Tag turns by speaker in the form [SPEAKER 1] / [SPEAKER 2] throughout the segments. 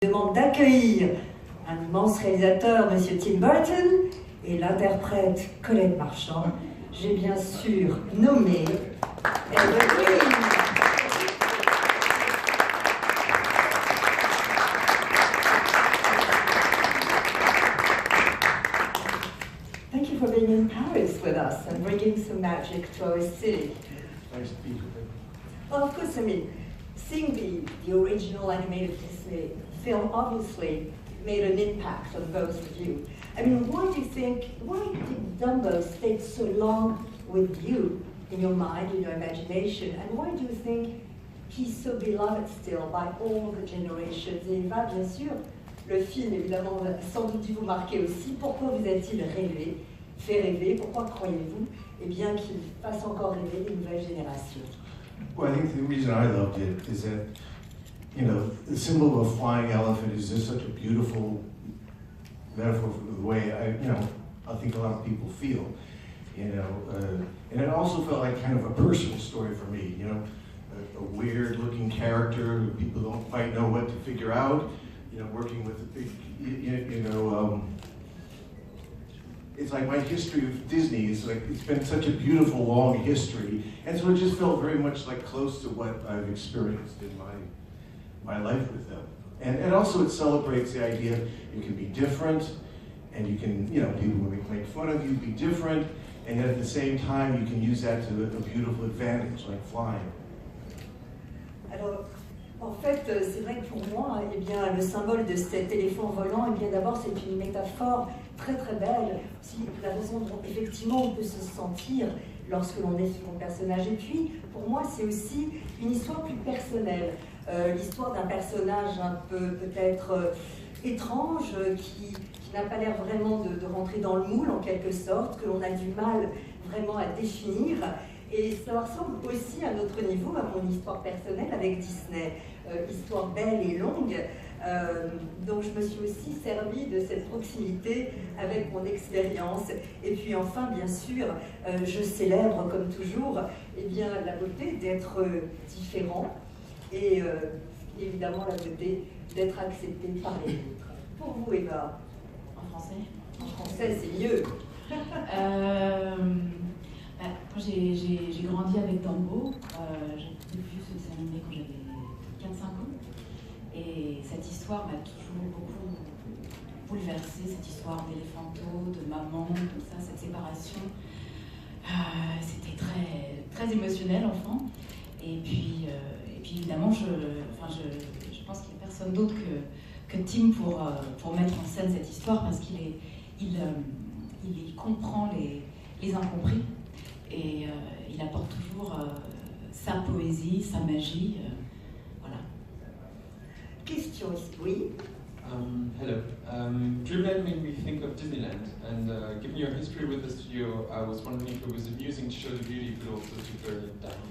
[SPEAKER 1] demande d'accueillir un immense réalisateur, Monsieur Tim Burton, et l'interprète Colette Marchand. J'ai bien sûr nommé Eva Green. Thank you for being in Paris with us and bringing some magic to our city.
[SPEAKER 2] Nice to be here.
[SPEAKER 1] Well, of course, I mean, seeing the original animated Disney film obviously made an impact on both of you. I mean, why did Dumbo stay so long with you in your mind, in your imagination, and why do you think he's so beloved still by all the generations? Et Eva, bien sûr, le film, évidemment, va sans doute dû vous marquer aussi. Pourquoi vous a-t-il fait rêver? Pourquoi croyez-vous bien qu'il fasse encore rêver les nouvelles générations?
[SPEAKER 2] Well, I think the reason I loved it is that, you know, the symbol of a flying elephant is just such a beautiful metaphor for the way I think a lot of people feel, you know, and it also felt like kind of a personal story for me, you know, a weird-looking character who people don't quite know what to figure out, you know, working with a big, it's like my history of Disney is like, it's been such a beautiful, long history, and so it just felt very much like close to what I've experienced in my life with them. And also it celebrates the idea you can be different, and you can, you know, people will make fun of you, be different, and yet at the same time you can use that to a beautiful advantage, like flying.
[SPEAKER 1] Alors, en fait, c'est vrai que pour moi, le symbole de cet éléphant volant, d'abord c'est une métaphore très très belle, aussi la façon dont effectivement on peut se sentir lorsque l'on est son personnage. Et puis, pour moi, c'est aussi une histoire plus personnelle, l'histoire d'un personnage un peu peut-être étrange, qui n'a pas l'air vraiment de rentrer dans le moule en quelque sorte, que l'on a du mal vraiment à définir. Et ça ressemble aussi à notre niveau, à mon histoire personnelle avec Disney, histoire belle et longue. Donc je me suis aussi servie de cette proximité avec mon expérience. Et puis enfin, bien sûr, je célèbre comme toujours la beauté d'être différent et évidemment la beauté d'être accepté par les autres. Pour vous, Eva?
[SPEAKER 3] En français?
[SPEAKER 1] En français, c'est mieux.
[SPEAKER 3] J'ai grandi avec Dumbo, j'ai vu ce dessin animé quand j'avais 4-5 ans, et cette histoire m'a toujours beaucoup bouleversée, cette histoire d'éléphanto, de maman, tout ça, cette séparation. C'était très, très émotionnel, enfant, et puis évidemment, je pense qu'il n'y a personne d'autre que Tim pour mettre en scène cette histoire, parce qu'il comprend les incompris. Et il apporte toujours sa poésie, sa magie, voilà.
[SPEAKER 1] Question, oui.
[SPEAKER 4] Hello. Dreamland made me think of Disneyland, and given your history with the studio, I was wondering if it was amusing to show the beauty, but also to burn it down.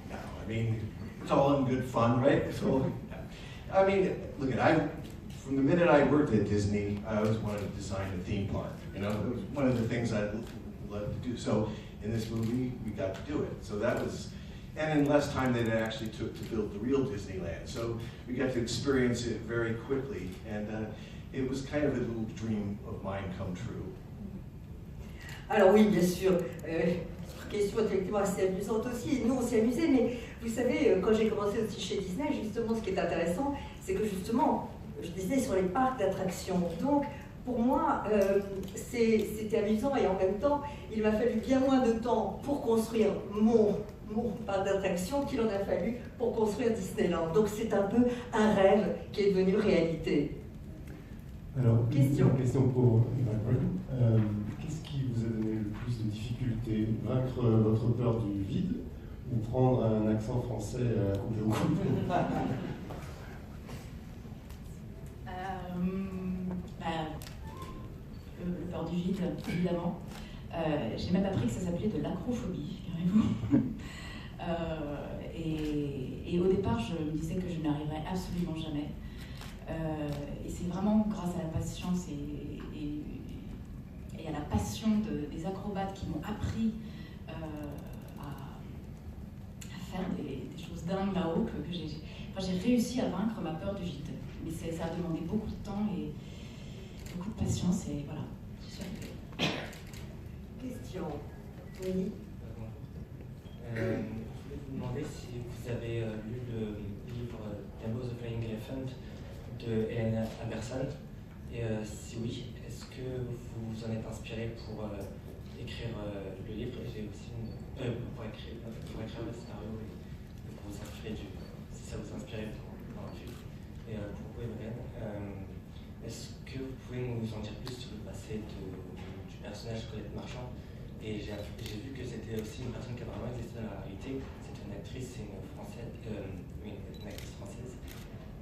[SPEAKER 2] No, I mean, it's all in good fun, right? So, I mean, look, from the minute I worked at Disney, I always wanted to design a theme park. You know, it was one of the things I'd love to do. So in this movie, we got to do it. So that was, and in less time than it actually took to build the real Disneyland. So we got to experience it very quickly, and it was kind of a little dream of mine come true.
[SPEAKER 1] Alors oui, bien sûr, question effectivement assez amusante aussi, nous on s'est amusés, mais vous savez, quand j'ai commencé aussi chez Disney, justement ce qui est intéressant, c'est que justement, je disais sur les parcs d'attractions, donc pour moi, c'était amusant et en même temps, il m'a fallu bien moins de temps pour construire mon parc d'attractions qu'il en a fallu pour construire Disneyland. Donc c'est un peu un rêve qui est devenu réalité.
[SPEAKER 5] Alors,
[SPEAKER 1] question
[SPEAKER 5] pour Eva. Qu'est-ce qui vous a donné le plus de difficultés? Vaincre votre peur du vide ou prendre un accent français à la Coupe de Coupe?
[SPEAKER 3] Le peur du vide, évidemment. J'ai même appris que ça s'appelait de l'acrophobie, carrément. Et au départ, je me disais que je n'y arriverais absolument jamais. Et c'est vraiment grâce à la patience et à la passion des acrobates qui m'ont appris à faire des choses dingues là-haut que j'ai Enfin, j'ai réussi à vaincre ma peur du vide. Mais ça a demandé beaucoup de temps et beaucoup de patience et voilà, j'y suis arrivée.
[SPEAKER 1] Question. Oui.
[SPEAKER 6] Je voulais vous demander si vous avez lu le livre Tembo the Flying Elephant de Hélène Anderson, et si oui, est-ce que vous en êtes inspiré pour écrire le livre? J'ai aussi pour écrire le scénario et pour vous inspirer si ça vous inspire pour un film. Et pour vous, Emmanuel, est-ce que vous pouvez nous en dire plus sur le passé du personnage Colette Marchand? Et j'ai vu que c'était aussi une personne qui a vraiment existé dans la réalité. C'est une actrice, c'est une actrice française.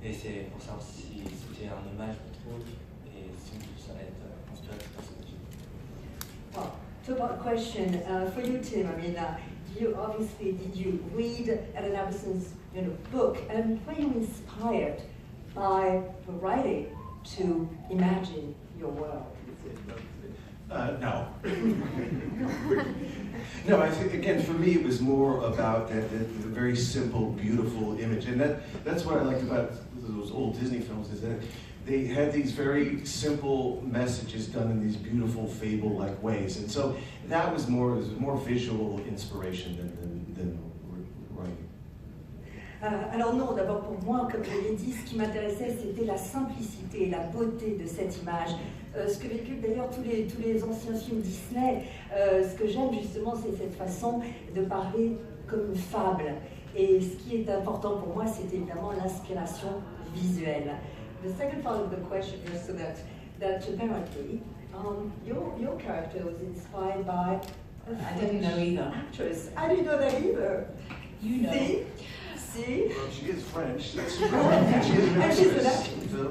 [SPEAKER 6] Et c'est pour savoir si c'était un hommage au rôle et si vous en êtes inspiré de ce personnage.
[SPEAKER 1] Well, two-part question for you, Tim. I mean, did you read Ellen Anderson's book, and were you inspired by the writing to imagine your world?
[SPEAKER 2] No. No, I think, again, for me, it was more about the very simple, beautiful image. And that's what I liked about those old Disney films, is that they had these very simple messages done in these beautiful, fable-like ways. And so that was more visual inspiration than writing.
[SPEAKER 1] Alors non, d'abord pour moi, comme je l'ai dit, ce qui m'intéressait, c'était la simplicité et la beauté de cette image. Ce que véhiculent d'ailleurs tous les anciens films Disney, ce que j'aime justement, c'est cette façon de parler comme une fable. Et ce qui est important pour moi, c'est évidemment l'inspiration visuelle. The second part of the question is so that apparently your character was inspired by
[SPEAKER 3] I didn't know either.
[SPEAKER 1] actress. I didn't know that either.
[SPEAKER 3] You know.
[SPEAKER 1] See?
[SPEAKER 2] Well, she is French. That's true.
[SPEAKER 1] And
[SPEAKER 2] She is an
[SPEAKER 1] she's an
[SPEAKER 2] actress.
[SPEAKER 1] actress.
[SPEAKER 2] So,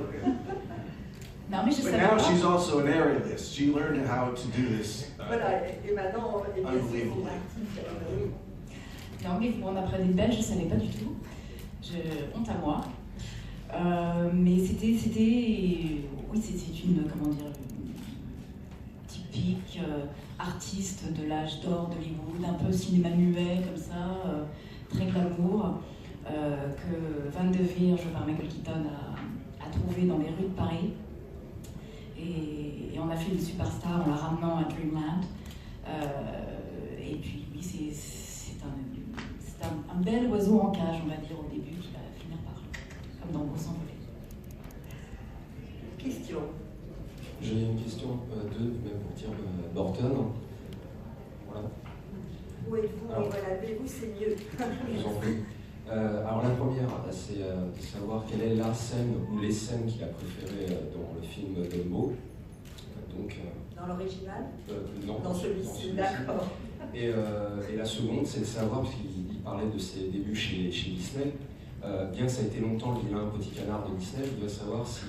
[SPEAKER 3] Non, mais je
[SPEAKER 2] but
[SPEAKER 3] savais
[SPEAKER 2] now
[SPEAKER 3] pas.
[SPEAKER 2] she's also an aerialist. She learned how to do this.
[SPEAKER 1] Voilà, et maintenant, eh bien, c'est
[SPEAKER 2] Unbelievable.
[SPEAKER 1] oui.
[SPEAKER 3] Non, mais bon, d'après des Belges, je ne savais pas du tout. Honte à moi. Mais c'était, oui, c'est une, comment dire, une typique artiste de l'âge d'or d'Hollywood, un peu cinéma muet comme ça, très glamour, que Van de Veer, joué par Michael Keaton, a trouvé dans les rues de Paris. Et on a fait une superstar en la ramenant à Dreamland. Et puis, oui, c'est un bel oiseau en cage, on va dire, au début, qui va finir par, comme dans Beau s'envoler.
[SPEAKER 1] Question.
[SPEAKER 7] J'ai une question, même pour dire Borton. Voilà.
[SPEAKER 1] Où êtes-vous?
[SPEAKER 7] Alors.
[SPEAKER 1] Voilà, levez-vous, c'est mieux.
[SPEAKER 7] Je vous en prie. Alors la première, c'est de savoir quelle est la scène ou les scènes qu'il a préférées dans le film Dumbo. Donc,
[SPEAKER 1] Dans l'original?
[SPEAKER 7] non.
[SPEAKER 1] Dans celui-ci, d'accord.
[SPEAKER 7] Et la seconde, c'est de savoir, parce qu'il parlait de ses débuts chez Disney, bien que ça ait été longtemps le vilain petit canard de Disney, je voudrais savoir si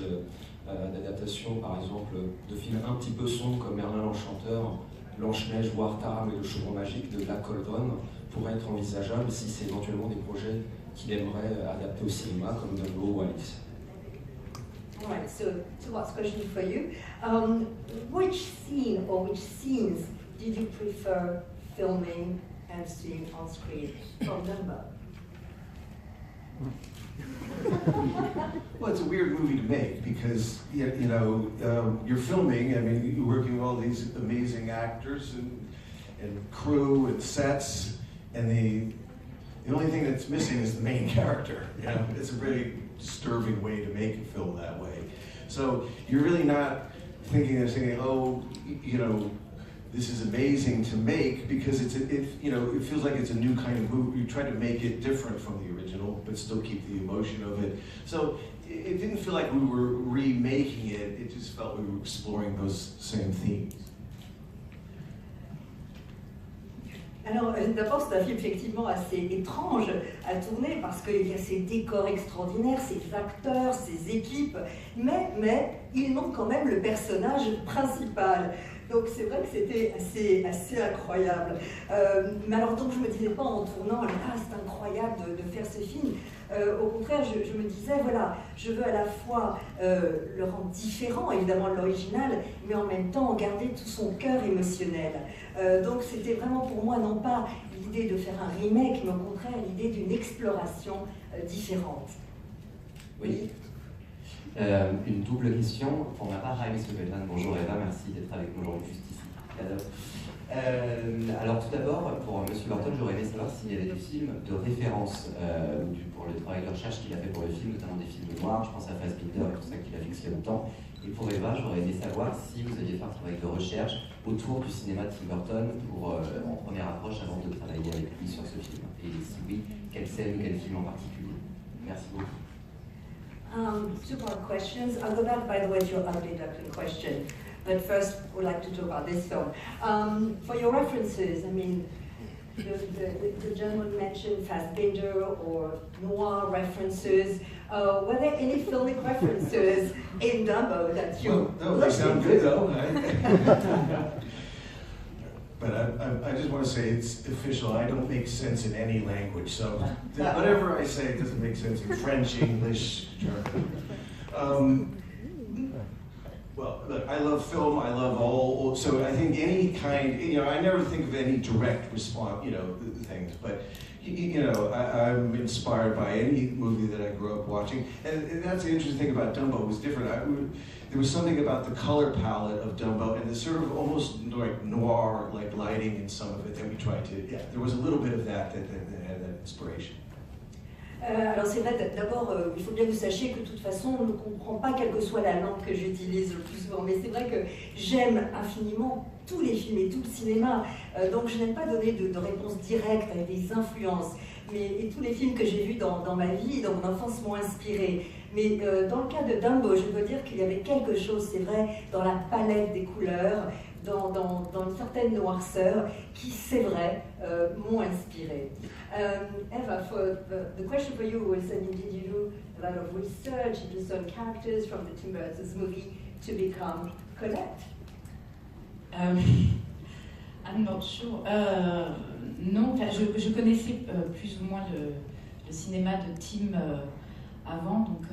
[SPEAKER 7] l'adaptation, par exemple, de films un petit peu sombres comme Merlin l'Enchanteur, Blanche-Neige, voire Taram et le Chaudron Magique de Black Cauldron pourrait être envisageable si c'est éventuellement des projets qu'il aimerait adapter au cinéma comme Dumbo ou Alice.
[SPEAKER 1] All right, so last question for you. Which scene or which scenes did you prefer filming and seeing on screen from Dumbo?
[SPEAKER 2] Well, it's a weird movie to make because you're filming. I mean, you're working with all these amazing actors and crew and sets, and the only thing that's missing is the main character. You know, it's a very disturbing way to make a film that way. So you're really not thinking, oh, this is amazing to make, because it feels like it's a new kind of movie. You try to make it different from the original, but still keep the emotion of it. So it didn't feel like we were remaking it. It just felt we were exploring those same themes.
[SPEAKER 1] Alors, d'abord, c'est un film effectivement assez étrange à tourner parce qu'il y a ces décors extraordinaires, ces acteurs, ces équipes, mais il manque quand même le personnage principal. Donc c'est vrai que c'était assez incroyable. Mais alors donc je me disais pas en tournant, c'est incroyable de faire ce film. Au contraire, je me disais, voilà, je veux à la fois le rendre différent, évidemment, de l'original, mais en même temps garder tout son cœur émotionnel. Donc c'était vraiment pour moi, non pas l'idée de faire un remake, mais au contraire l'idée d'une exploration différente.
[SPEAKER 8] Oui. Une double question. Pour ma part, hi Mr. Goldman, bonjour Eva, merci d'être avec nous aujourd'hui juste ici. Alors tout d'abord, pour M. Burton, j'aurais aimé savoir s'il y avait des films de référence pour le travail de recherche qu'il a fait pour le film, notamment des films noirs, je pense à Fassbinder et tout ça qu'il a fictionné longtemps. Et pour Eva, j'aurais aimé savoir si vous aviez fait un travail de recherche autour du cinéma de Tim Burton pour, en première approche avant de travailler avec lui sur ce film. Et si oui, quelle scène ou quel film en particulier? Merci beaucoup.
[SPEAKER 1] Two-part questions. I'll go back, by the way, to your ugly duckling question. But first, we'd like to talk about this film. For your references, I mean, the gentleman mentioned Fassbinder or noir references. Were there any filmic references in Dumbo that you...
[SPEAKER 2] Well, they sound good, though. But I just want to say it's official. I don't make sense in any language, so whatever I say doesn't make sense in French, English, German. Well, look, I love film. I love all. So I think any kind. I never think of any direct response. Things, but I'm inspired by any movie that I grew up watching, and that's the interesting thing about Dumbo. It was different. There was something about the color palette of Dumbo and the sort of almost like noir, like lighting in some of it that we tried to. Yeah, there was a little bit of that had that inspiration.
[SPEAKER 1] Alors c'est vrai, d'abord, il faut bien que vous sachiez que de toute façon, on ne comprend pas quelle que soit la langue que j'utilise le plus souvent. Mais c'est vrai que j'aime infiniment tous les films et tout le cinéma. Donc je n'aime pas donner de réponse directe avec des influences. Et tous les films que j'ai vus dans ma vie, dans mon enfance, m'ont inspiré. Mais dans le cas de Dumbo, je peux dire qu'il y avait quelque chose, c'est vrai, dans la palette des couleurs, dans une certaine noirceur qui, c'est vrai, m'ont inspiré. Eva, for the question for you was, I mean, did you do a lot of research into some characters from the Tim Burton's movie to become Colette?
[SPEAKER 3] I'm not sure. Non, je connaissais plus ou moins le cinéma de Tim avant, donc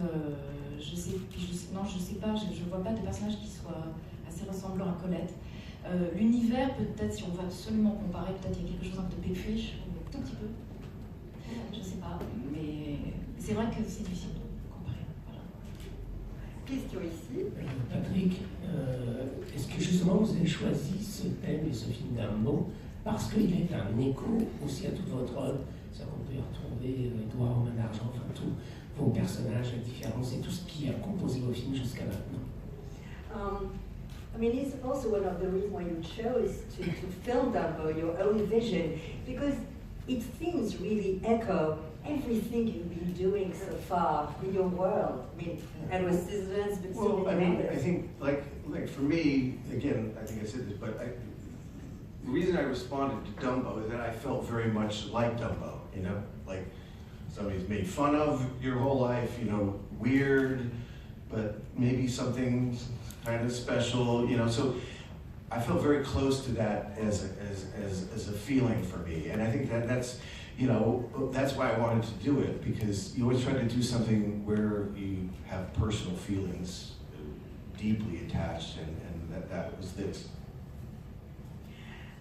[SPEAKER 3] je sais pas, je vois pas de personnage qui soit assez ressemblant à Colette. L'univers, peut-être, si on va absolument comparer, peut-être il y a quelque chose un peu de Pépluche, un tout petit peu. Je sais pas, mais c'est vrai que c'est difficile de comparer. Voilà.
[SPEAKER 1] Question ici.
[SPEAKER 9] Patrick, est-ce que justement vous avez choisi ce thème et ce film Dumbo parce qu'il est un écho aussi à toute votre œuvre? C'est-à-dire qu'on peut y retrouver Edouard aux mains d'argent, enfin tous vos personnages, la différence et tout ce qui a composé vos films jusqu'à maintenant.
[SPEAKER 1] I mean, it's also one of the reasons why you chose to film Dumbo, your own vision, because its themes really echo everything you've been doing so far in your world. I mean, Edward Scissorhands, but
[SPEAKER 2] well, I mean, I think, like for me, again, I think I said this, but the reason I responded to Dumbo is that I felt very much like Dumbo, like somebody's made fun of your whole life, weird, but maybe something kind of special, so I felt very close to that as a feeling for me, and I think that's that's why I wanted to do it, because you always try to do something where you have personal feelings deeply attached, and that was this.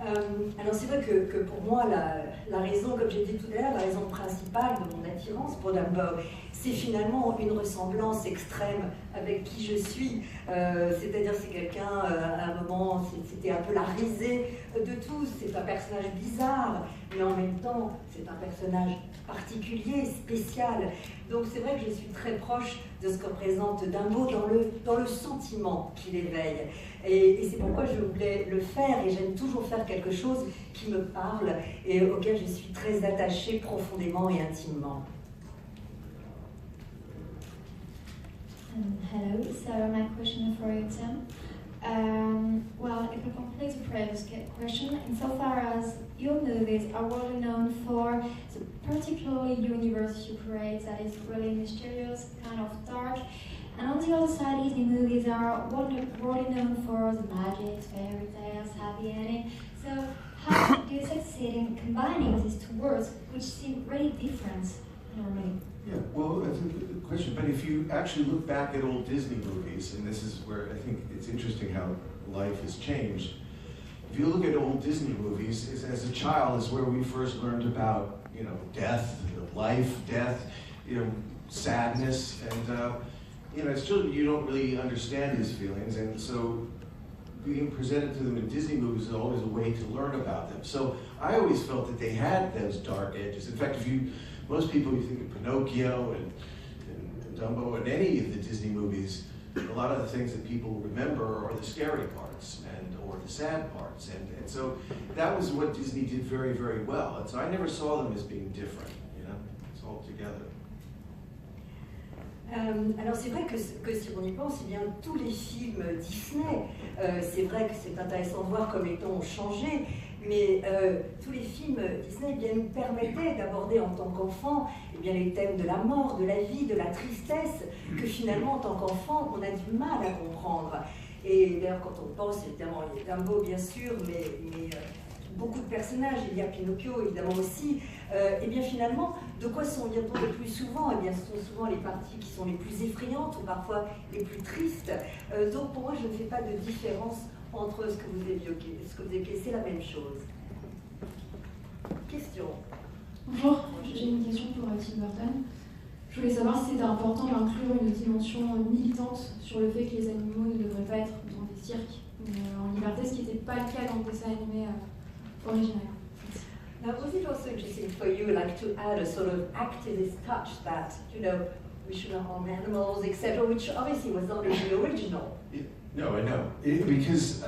[SPEAKER 1] Alors c'est vrai que pour moi, la raison, comme j'ai dit tout à l'heure, la raison principale de mon attirance pour Dumbo, c'est finalement une ressemblance extrême avec qui je suis. C'est-à-dire c'est quelqu'un, à un moment, c'était un peu la risée de tous, c'est un personnage bizarre, mais en même temps, c'est un personnage particulier, spécial. Donc c'est vrai que je suis très proche de ce que représente Dumbo dans le sentiment qu'il éveille. Et c'est pourquoi je voulais le faire, et j'aime toujours faire quelque chose qui me parle et auquel je suis très attachée profondément et intimement.
[SPEAKER 10] Hello, so my question for you, Tim. Well, if we complete the previous question, insofar as your movies are well known for the particularly universe you create that is really mysterious, kind of dark, and on the other side, Disney movies are well known for the magic, fairy tales, happy ending. So how do you succeed in combining these two words, which seem really different normally?
[SPEAKER 2] Yeah, well, that's a good question. But if you actually look back at old Disney movies, and this is where I think it's interesting how life has changed. If you look at old Disney movies, as a child is where we first learned about, death, life, death. sadness, and you know, as children, you don't really understand his feelings, and so being presented to them in Disney movies is always a way to learn about them. So I always felt that they had those dark edges. In fact, most people, you think of Pinocchio and Dumbo and any of the Disney movies, a lot of the things that people remember are the scary parts or the sad parts. And so that was what Disney did very, very well. And so I never saw them as being different, you know, it's all together.
[SPEAKER 1] Alors c'est vrai que si on y pense, eh bien, tous les films Disney, c'est vrai que c'est intéressant de voir comme les temps ont changé, mais tous les films Disney eh bien, nous permettaient d'aborder en tant qu'enfant eh bien, les thèmes de la mort, de la vie, de la tristesse, que finalement en tant qu'enfant on a du mal à comprendre. Et d'ailleurs quand on pense, évidemment il y a Dumbo bien sûr, mais beaucoup de personnages, il y a Pinocchio évidemment aussi, et bien finalement, de quoi sont-ils le plus souvent? Eh bien ce sont souvent les parties qui sont les plus effrayantes ou parfois les plus tristes. Donc pour moi je ne fais pas de différence entre ce que vous évoquez, c'est la même chose. Question.
[SPEAKER 11] Bonjour, j'ai une question pour Tim Burton. Je voulais savoir si c'était important d'inclure une dimension militante sur le fait que les animaux ne devraient pas être dans des cirques en liberté, ce qui n'était pas le cas dans le dessin animé original.
[SPEAKER 1] Now, was it also interesting for you, like, to add a sort of activist touch that, you know, we shouldn't harm animals, etc., which obviously was not in the original?
[SPEAKER 2] No, I know. Because,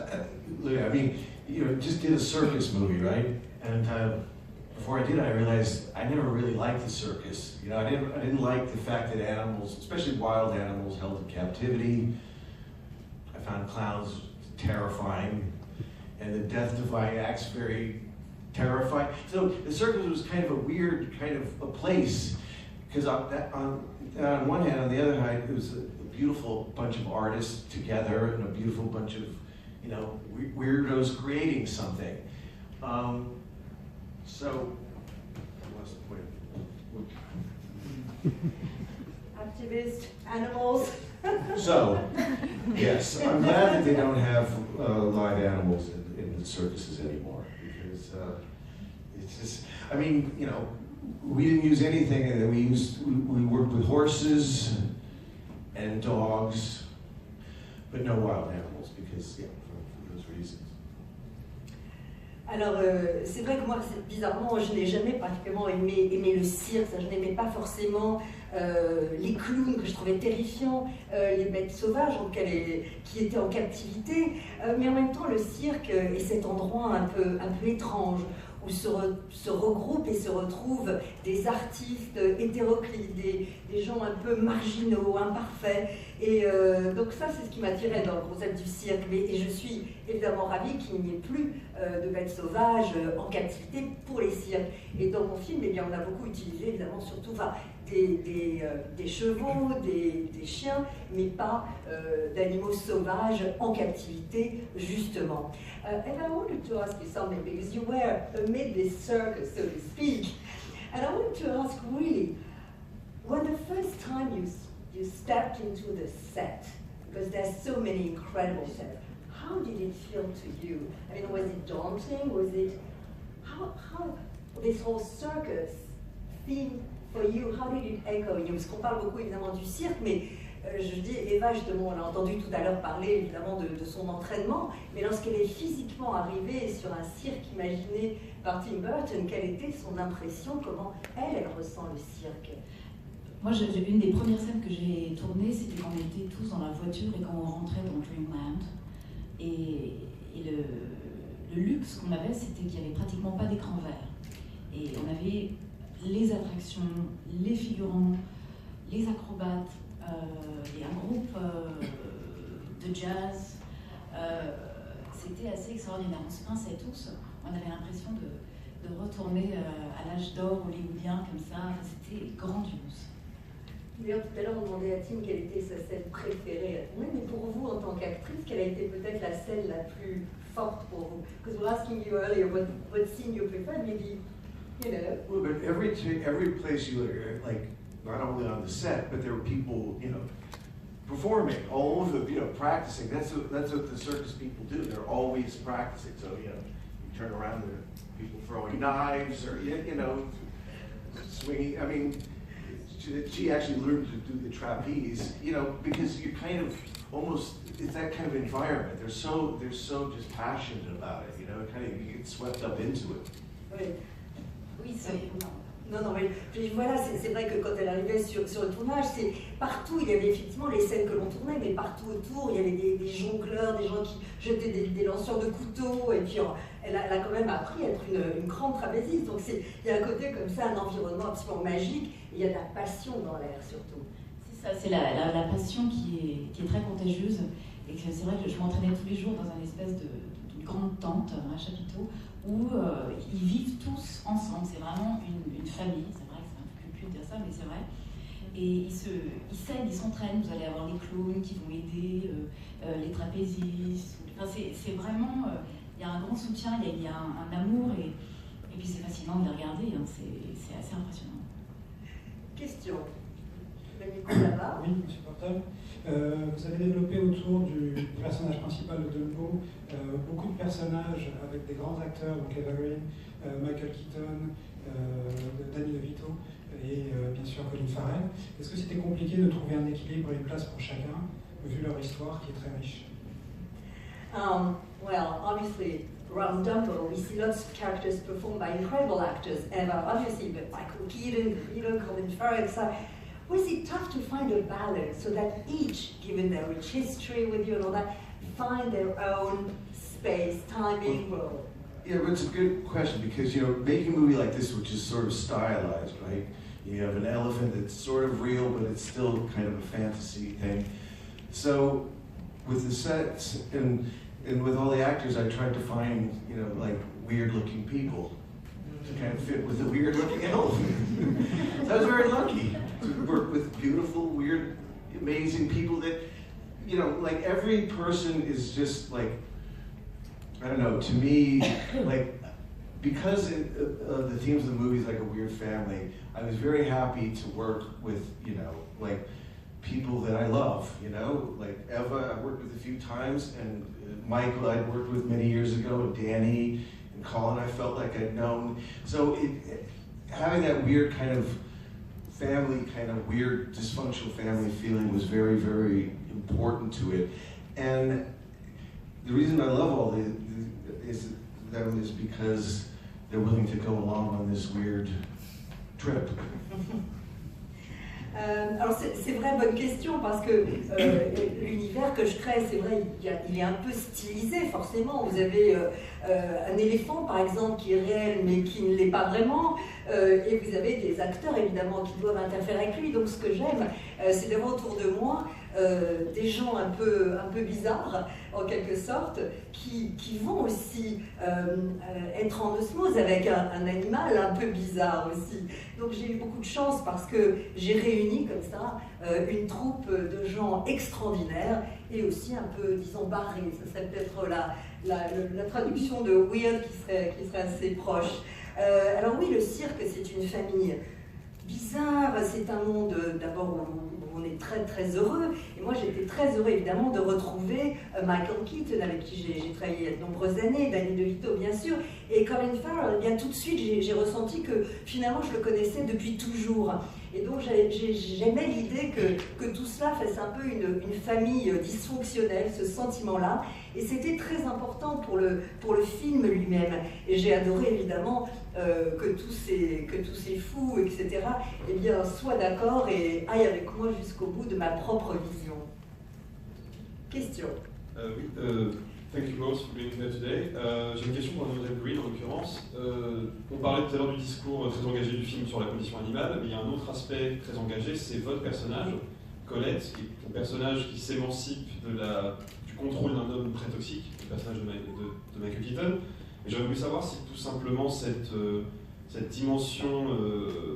[SPEAKER 2] look, I mean, you know, just did a circus movie, right? And before I did, I realized I never really liked the circus. You know, I didn't like the fact that animals, especially wild animals, held in captivity. I found clowns terrifying, and the death-defying acts very terrifying. So the circus was kind of a weird kind of a place, because on one hand, on the other hand, it was a beautiful bunch of artists together and a beautiful bunch of, you know, weirdos creating something. So, what's the point?
[SPEAKER 1] Activist, animals.
[SPEAKER 2] So, yes, I'm glad that they don't have live animals in the circuses anymore, because it's just, I mean, you know, we didn't use anything, and we worked with horses and dogs, but no wild animals, because, yeah, for those reasons.
[SPEAKER 1] Alors, c'est vrai que moi, bizarrement, je n'ai jamais particulièrement aimé le cirque, je n'aimais pas forcément les clowns que je trouvais terrifiants, les bêtes sauvages qui étaient en captivité, mais en même temps le cirque est cet endroit un peu étrange où se regroupent et se retrouvent des artistes hétéroclites, des gens un peu marginaux, imparfaits. Et donc ça, c'est ce qui m'attirait dans le concept du cirque. Et je suis évidemment ravie qu'il n'y ait plus de bêtes sauvages en captivité pour les cirques. Et dans mon film, eh bien, on a beaucoup utilisé, évidemment, surtout des chevaux, des chiens, mais pas d'animaux sauvages en captivité, justement. And I wanted to ask you something, because you were amid this circus, so to speak. And I wanted to ask, really, when the first time you stepped into the set, because there's so many incredible sets, how did it feel to you? I mean, was it daunting? Was it, how this whole circus theme for you, how did it echo in you? Parce qu'on parle beaucoup évidemment du cirque, mais je dis, Eva, justement, on a entendu tout à l'heure parler évidemment de son entraînement, mais lorsqu'elle est physiquement arrivée sur un cirque imaginé par Tim Burton, quelle était son impression? Comment elle ressent le cirque?
[SPEAKER 3] Moi, une des premières scènes que j'ai tournées, c'était quand on était tous dans la voiture et quand on rentrait dans Dreamland. Et le luxe qu'on avait, c'était qu'il n'y avait pratiquement pas d'écran vert. Et on avait les attractions, les figurants, les acrobates, et un groupe de jazz. C'était assez extraordinaire. On se pinçait tous. On avait l'impression de retourner à l'âge d'or hollywoodien comme ça. C'était grandiose.
[SPEAKER 1] D'ailleurs, tout à l'heure, on demandait à Tim quelle était sa scène préférée. Oui, mais pour vous, en tant qu'actrice, quelle a été peut-être la scène la plus forte pour vous? Because we were asking you earlier what scene you preferred, maybe, you know.
[SPEAKER 2] Well, but every place you look, like, not only on the set, but there were people, you know, performing all over, you know, practicing. That's what the circus people do. They're always practicing. So, you know, you turn around, there are people throwing knives or, you know, swinging. I mean, she actually learned to do the trapeze, you know, because you're kind of almost, it's that kind of environment. They're so just passionate about it, you know, kind of, you get swept up into it.
[SPEAKER 1] Oui.
[SPEAKER 3] Oui, c'est...
[SPEAKER 1] Non, mais puis voilà, c'est vrai que quand elle arrivait sur le tournage, c'est partout, il y avait effectivement les scènes que l'on tournait, mais partout autour, il y avait des jongleurs, des gens qui jetaient des lanceurs de couteaux, et puis elle a quand même appris à être une grande trapéziste. Donc il y a un côté comme ça, un environnement absolument magique, et il y a de la passion dans l'air surtout.
[SPEAKER 3] C'est ça, c'est la passion qui est très contagieuse, et que c'est vrai que je m'entraînais tous les jours dans une espèce d'une grande tente, un chapiteau, où ils vivent tous ensemble. C'est vraiment une famille. C'est vrai que c'est un peu culpeux de dire ça, mais c'est vrai. Et ils s'aident, ils s'entraînent. Vous allez avoir les clowns qui vont aider, les trapézistes. Enfin, c'est vraiment... il y a un grand soutien, il y a un amour, et puis c'est fascinant de les regarder. Hein, c'est assez impressionnant.
[SPEAKER 1] Question. Le micro là-bas.
[SPEAKER 12] Oui, monsieur Portal. Vous avez développé autour du personnage principal de Dumbo beaucoup de personnages avec des grands acteurs, donc Eva Green, Michael Keaton, Danny DeVito et bien sûr Colin Farrell. Est-ce que c'était compliqué de trouver un équilibre et une place pour chacun, vu leur histoire qui est très riche?
[SPEAKER 1] Well, obviously, around Dumbo, we see lots of characters performed by incredible actors. Eva, obviously, but Michael Keaton, Colin Farrell, etc. Was it tough to find a balance so that each, given their rich history with you and all that, find their own space, timing, role?
[SPEAKER 2] Yeah, but it's a good question because, you know, making a movie like this, which is sort of stylized, right? You have an elephant that's sort of real, but it's still kind of a fantasy thing. So with the sets and with all the actors, I tried to find, you know, like weird-looking people to kind of fit with the weird-looking elephant. So I was very lucky to work with beautiful, weird, amazing people that, you know, like every person is just like, I don't know, to me, like, because of the themes of the movie is like a weird family, I was very happy to work with, you know, like people that I love, you know, like Eva I worked with a few times, and Michael I'd worked with many years ago, and Danny, and Colin I felt like I'd known. So having that weird kind of family, kind of weird dysfunctional family feeling was very, very important to it. And the reason I love all them is because they're willing to go along on this weird trip.
[SPEAKER 1] Alors c'est vrai, bonne question, parce que l'univers que je crée, c'est vrai, il est un peu stylisé forcément. Vous avez un éléphant par exemple qui est réel mais qui ne l'est pas vraiment, et vous avez des acteurs évidemment qui doivent interférer avec lui. Donc ce que j'aime, c'est d'avoir autour de moi des gens un peu bizarres en quelque sorte, qui vont aussi être en osmose avec un animal un peu bizarre aussi. Donc j'ai eu beaucoup de chance parce que j'ai réuni comme ça une troupe de gens extraordinaires et aussi un peu, disons, barrés. Ce serait peut-être la traduction de weird qui serait assez proche. Alors oui, le cirque, c'est une famille bizarre, c'est un monde d'abord où on est très très heureux, et moi j'étais très heureux évidemment de retrouver Michael Keaton avec qui j'ai travaillé il y a de nombreuses années, Danny DeVito bien sûr, et Colin Farrell. Bien tout de suite j'ai ressenti que finalement je le connaissais depuis toujours, et donc j'aimais l'idée que tout cela fasse un peu une famille dysfonctionnelle, ce sentiment-là, et c'était très important pour le film lui-même, et j'ai adoré évidemment que tous ces fous, etc., eh bien, soient d'accord et aillent avec moi jusqu'au bout de ma propre vision. Question.
[SPEAKER 13] Oui, thank you both for being here today. J'ai une question pour Mademoiselle Green en l'occurrence. On parlait tout à l'heure du discours très engagé du film sur la condition animale, mais il y a un autre aspect très engagé, c'est votre personnage, Colette, qui est un personnage qui s'émancipe du contrôle d'un homme très toxique, le personnage de Michael Keaton. Et j'aurais voulu savoir si tout simplement cette dimension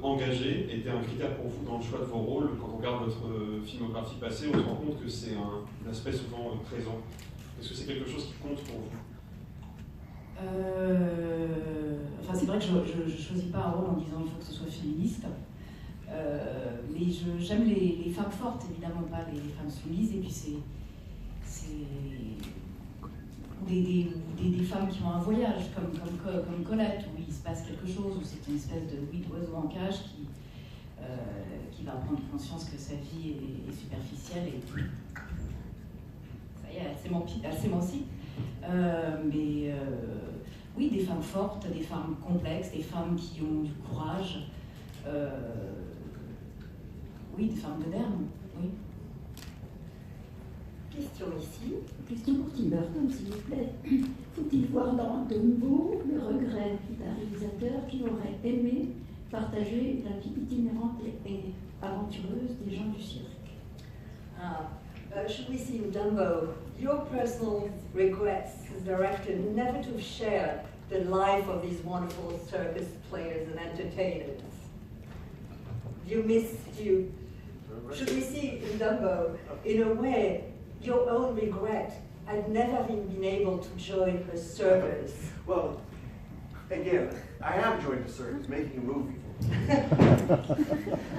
[SPEAKER 13] engagée était un critère pour vous dans le choix de vos rôles. Quand on regarde votre filmographie passée, on se rend compte que c'est un aspect souvent présent. Est-ce que c'est quelque chose qui compte pour vous?
[SPEAKER 3] Enfin, c'est vrai que je ne choisis pas un rôle en disant il faut que ce soit féministe. Mais j'aime les femmes fortes, évidemment pas les femmes soumises. Et puis c'est des femmes qui ont un voyage, comme Colette, où il se passe quelque chose, où c'est une espèce de d'oiseau en cage qui va prendre conscience que sa vie est superficielle et ça y est, elle s'émancipe. Mais oui, des femmes fortes, des femmes complexes, des femmes qui ont du courage, oui, des femmes modernes, oui.
[SPEAKER 1] Question ici.
[SPEAKER 14] Question pour Tim Burton, s'il vous plaît. Faut-il voir dans Dumbo le regret d'un réalisateur qui aurait aimé partager la vie itinérante et aventureuse des gens du cirque?
[SPEAKER 1] Should we see in Dumbo your personal regrets as director never to have shared the life of these wonderful circus players and entertainers? Should we see in Dumbo, in a way, your own regret at never having been able to join a circus?
[SPEAKER 2] Well, again, I have joined a circus, making a movie.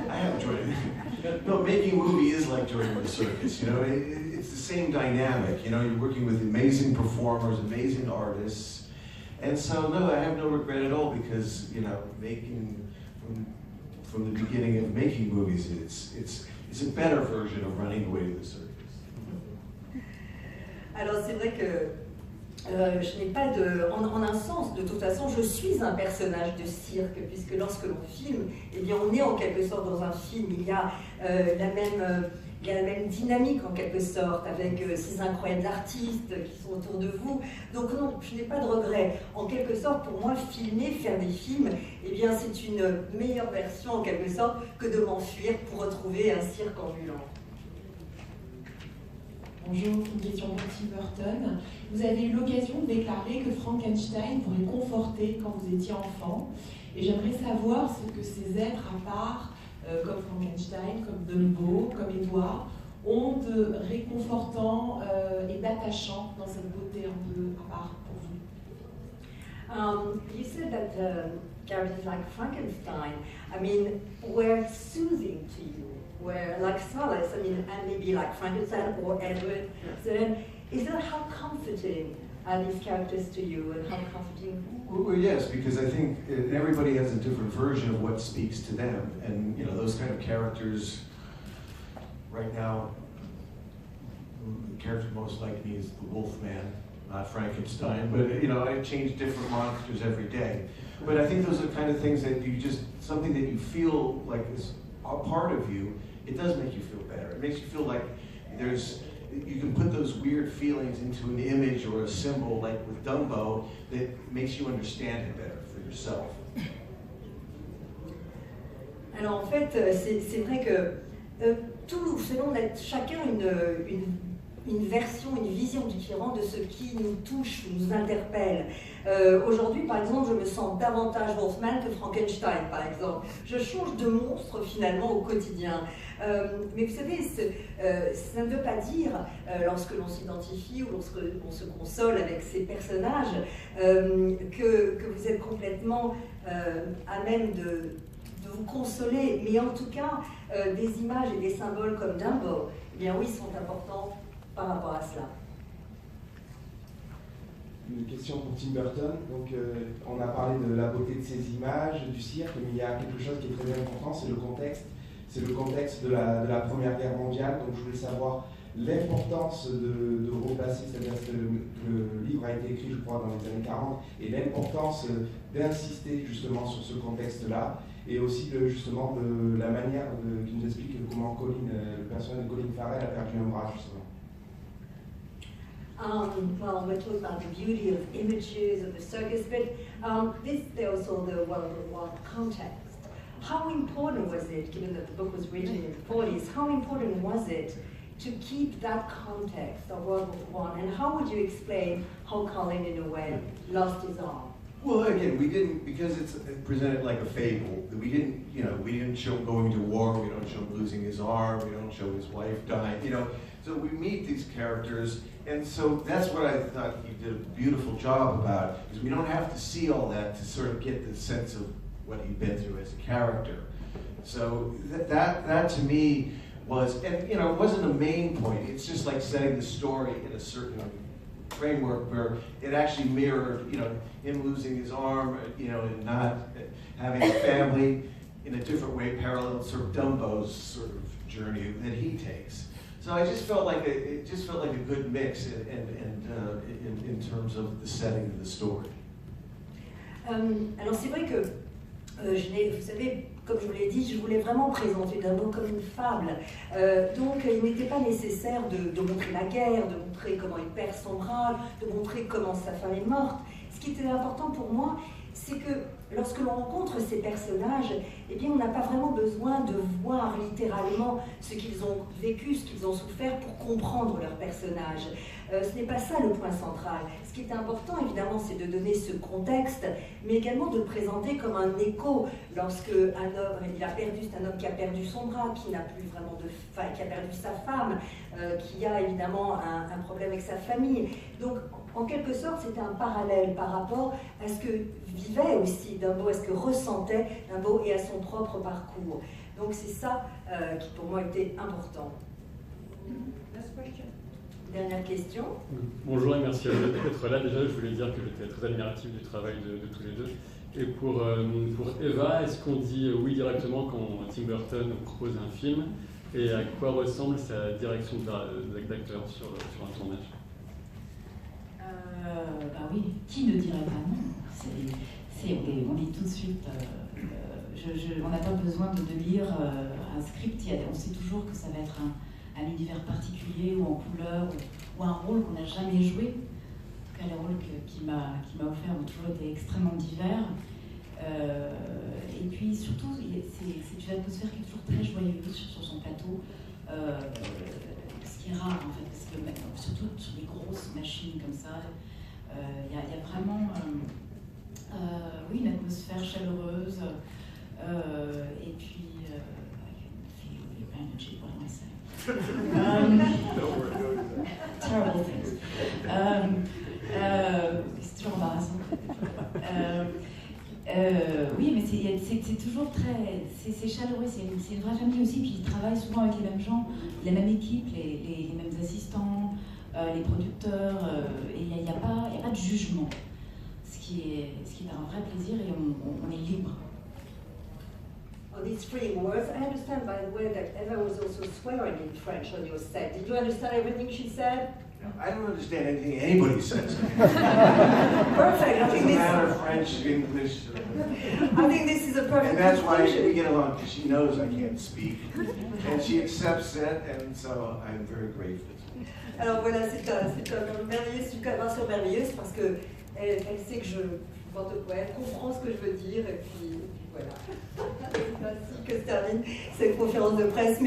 [SPEAKER 2] I have joined it. No, making a movie is like joining a circus, you know, it's the same dynamic, you know, you're working with amazing performers, amazing artists, and so, no, I have no regret at all because, you know, making, from the beginning of making movies, it's a better version of running away to the circus.
[SPEAKER 1] Alors c'est vrai que je n'ai pas de... En un sens, de toute façon, je suis un personnage de cirque, puisque lorsque l'on filme, eh bien, on est en quelque sorte dans un film. Il y a la même dynamique, en quelque sorte, avec ces incroyables artistes qui sont autour de vous. Donc non, je n'ai pas de regret. En quelque sorte, pour moi, filmer, faire des films, eh bien, c'est une meilleure version, en quelque sorte, que de m'enfuir pour retrouver un cirque ambulant.
[SPEAKER 15] Bonjour, une question pour Tim Burton. Vous avez eu l'occasion de déclarer que Frankenstein vous réconfortait quand vous étiez enfant. Et j'aimerais savoir ce que ces êtres à part, comme Frankenstein, comme Dumbo, comme Edward, ont de réconfortant et d'attachant dans cette beauté un peu à part pour vous.
[SPEAKER 1] You said that characters like Frankenstein, I mean, were soothing to you. Where like solace, I mean, and maybe like Frankenstein or Edward. So then, is that how comforting are these characters to you, and how comforting?
[SPEAKER 2] Well, yes, because I think everybody has a different version of what speaks to them, and you know those kind of characters. Right now, the character most like me is the Wolfman, not Frankenstein. But you know, I change different monsters every day. But I think those are the kind of things that you just something that you feel like is a part of you. It does make you feel better. It makes you feel like you can put those weird feelings into an image or a symbol, like with Dumbo, that makes you understand it better for yourself.
[SPEAKER 1] Alors en fait, c'est vrai que tout, selon chacun une version, une vision différente de ce qui nous touche, nous interpelle. Aujourd'hui, par exemple, je me sens davantage Wolfman que Frankenstein, par exemple. Je change de monstre, finalement, au quotidien. Mais vous savez, ça ne veut pas dire, lorsque l'on s'identifie ou lorsque l'on se console avec ces personnages, que vous êtes complètement à même de vous consoler. Mais en tout cas, des images et des symboles comme Dumbo, eh bien oui, sont importants par rapport à cela.
[SPEAKER 16] Une question pour Tim Burton. Donc, on a parlé de la beauté de ces images, du cirque, mais il y a quelque chose qui est très important, c'est le contexte. C'est le contexte de la Première Guerre mondiale. Donc, je voulais savoir l'importance de replacer, c'est-à-dire que le livre a été écrit, je crois, dans les années 40, et l'importance d'insister justement sur ce contexte-là, et aussi justement de la manière qui nous explique comment Colin, le personnage de Colin Farrell a perdu un bras, justement.
[SPEAKER 1] Well, we're talking about the beauty of images of the circus, but there's also the World War I context. How important was it, given that the book was written in the 40s, how important was it to keep that context of World War I, and how would you explain how Colin, in a way, lost his arm?
[SPEAKER 2] Well, again, we didn't, because it's presented like a fable, we didn't show going to war, we don't show him losing his arm, we don't show his wife dying, so we meet these characters, and so that's what I thought he did a beautiful job about, is we don't have to see all that to sort of get the sense of what he'd been through as a character. So that to me was, and it wasn't a main point, it's just like setting the story in a certain framework where it actually mirrored, him losing his arm, and not having a family. in a different way, paralleled sort of Dumbo's sort of journey that he takes. So I just felt like it just felt like a good mix in terms of the setting of the story.
[SPEAKER 1] Alors c'est vrai que vous savez, comme je vous l'ai dit, je voulais vraiment présenter Dumbo comme une fable. Donc il n'était pas nécessaire de montrer la guerre, de montrer comment il perd son bras, de montrer comment sa femme est morte. Ce qui était important pour moi, c'est que lorsque l'on rencontre ces personnages, eh bien, on n'a pas vraiment besoin de voir littéralement ce qu'ils ont vécu, ce qu'ils ont souffert pour comprendre leurs personnages. Ce n'est pas ça le point central. Ce qui est important, évidemment, c'est de donner ce contexte, mais également de le présenter comme un écho. Lorsque un homme, c'est un homme qui a perdu son bras, qui n'a plus vraiment qui a perdu sa femme, qui a évidemment un problème avec sa famille. Donc, en quelque sorte, c'était un parallèle par rapport à ce que vivait aussi Dumbo, à ce que ressentait Dumbo et à son propre parcours. Donc c'est ça qui pour moi était important. Dernière question.
[SPEAKER 17] Bonjour et merci à vous d'être là. Déjà, je voulais dire que j'étais très admiratif du travail de tous les deux. Et pour Eva, est-ce qu'on dit oui directement quand Tim Burton propose un film? Et à quoi ressemble sa direction d'acteur sur un tournage?
[SPEAKER 3] Bah oui, qui ne dirait pas non? On lit tout de suite. On n'a pas besoin de lire un script. On sait toujours que ça va être un univers particulier ou en couleur ou un rôle qu'on n'a jamais joué. En tout cas, les rôles qu'il m'a offert ont toujours été extrêmement divers. Et puis surtout, c'est une atmosphère qui est toujours très joyeuse sur son plateau. Ce qui est rare en fait, parce que surtout sur les grosses machines comme ça, il y a vraiment oui, une atmosphère chaleureuse. Et puis, terrible things. C'est toujours embarrassant. Oui, mais c'est toujours très... C'est chaleureux, c'est une vraie famille aussi, puis ils travaillent souvent avec les mêmes gens, la même équipe, les mêmes assistants, les producteurs, et il n'y a pas de jugement, ce qui est un vrai plaisir et on est libre.
[SPEAKER 1] On these three words, I understand by the way that Eva was also swearing in French on your set. Did you understand everything she said?
[SPEAKER 2] I don't understand anything anybody says.
[SPEAKER 1] Perfect. I think
[SPEAKER 2] doesn't matter French, English.
[SPEAKER 1] I think this is a perfect.
[SPEAKER 2] And that's why we get along, because she knows I can't speak, and she accepts it, and so I'm very grateful.
[SPEAKER 1] Alors voilà, c'est un merveilleuse, une collaboration merveilleuse parce que elle sait que je porte quoi, elle comprend ce que je veux dire et puis voilà. C'est ainsi que se termine cette conférence de presse.